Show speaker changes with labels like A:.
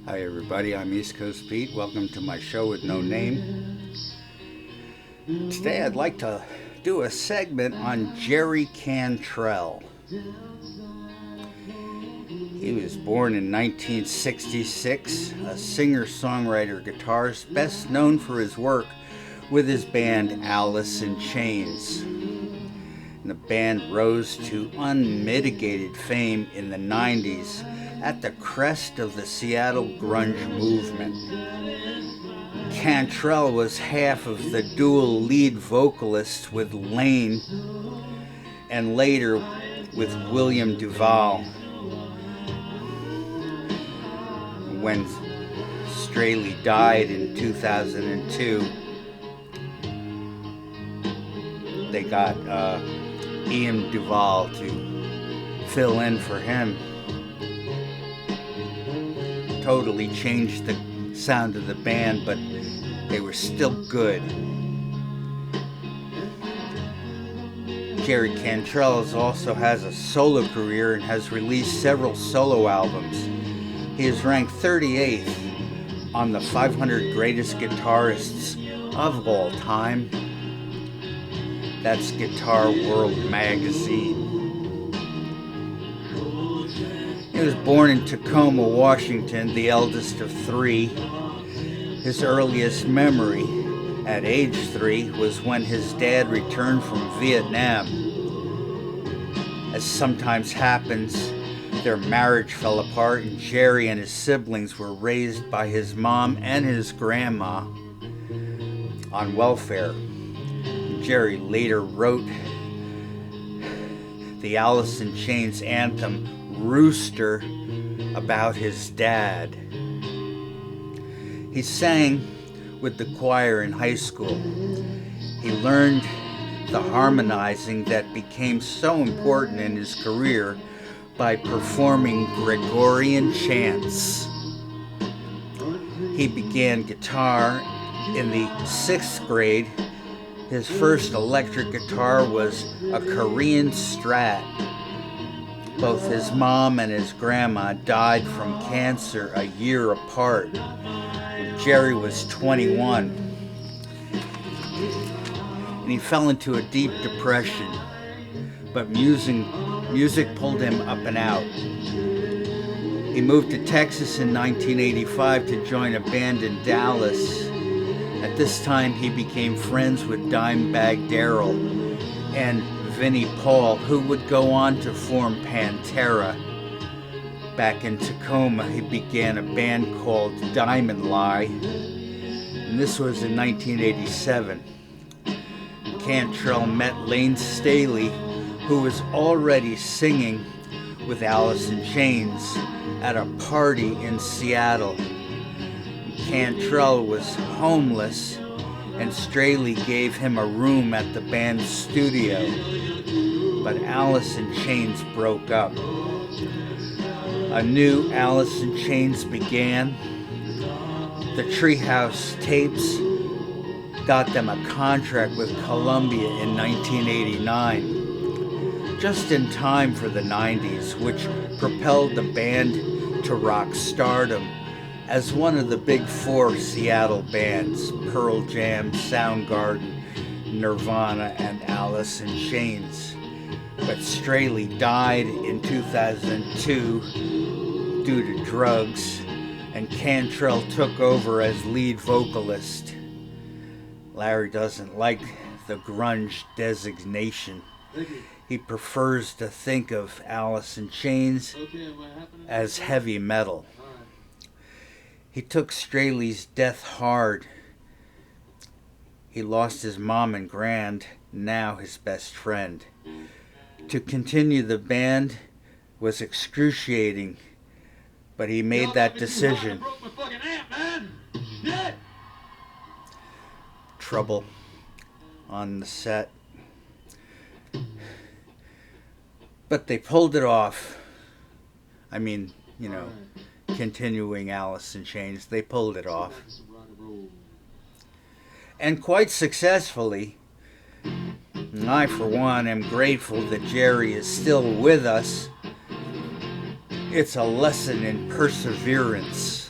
A: Hi everybody, I'm East Coast Pete. Welcome to my show with no name. Today I'd like to do a segment on Jerry Cantrell. He was born in 1966, a singer-songwriter guitarist best known for his work with his band Alice in Chains. And the band rose to unmitigated fame in the 90s at the crest of the Seattle grunge movement. Cantrell was half of the dual lead vocalist with Lane and later with William Duvall. When Straley died in 2002, they got Ian Duvall to fill in for him. Totally changed the sound of the band, but they were still good. Jerry Cantrell also has a solo career and has released several solo albums. He is ranked 38th on the 500 Greatest Guitarists of All Time. That's Guitar World magazine. He was born in Tacoma, Washington, the eldest of three. His earliest memory at age 3 was when his dad returned from Vietnam. As sometimes happens, their marriage fell apart and Jerry and his siblings were raised by his mom and his grandma on welfare. Jerry later wrote the Alice in Chains anthem Rooster about his dad. He sang with the choir in high school. He learned the harmonizing that became so important in his career by performing Gregorian chants. He began guitar in the 6th grade. His first electric guitar was a Korean Strat. Both his mom and his grandma died from cancer a year apart when Jerry was 21. And he fell into a deep depression, but music pulled him up and out. He moved to Texas in 1985 to join a band in Dallas. At this time, he became friends with Dimebag Darrell and Vinnie Paul, who would go on to form Pantera. Back in Tacoma, he began a band called Diamond Lie, and this was in 1987. Cantrell met Lane Staley, who was already singing with Alice in Chains at a party in Seattle. Cantrell was homeless, and Straley gave him a room at the band's studio. But Alice in Chains broke up. A new Alice in Chains began. The Treehouse tapes got them a contract with Columbia in 1989, just in time for the 90s, which propelled the band to rock stardom as one of the big 4 Seattle bands: Pearl Jam, Soundgarden, Nirvana, and Alice in Chains. But Straley died in 2002 due to drugs, and Cantrell took over as lead vocalist. Larry doesn't like the grunge designation. He prefers to think of Alice in Chains as heavy metal. He took Straley's death hard. He lost his mom and now his best friend. To continue the band was excruciating, but he made that decision. Trouble on the set. But they pulled it off. I mean, continuing Alice in Chains, they pulled it off. And quite successfully. I, for one, am grateful that Jerry is still with us. It's a lesson in perseverance.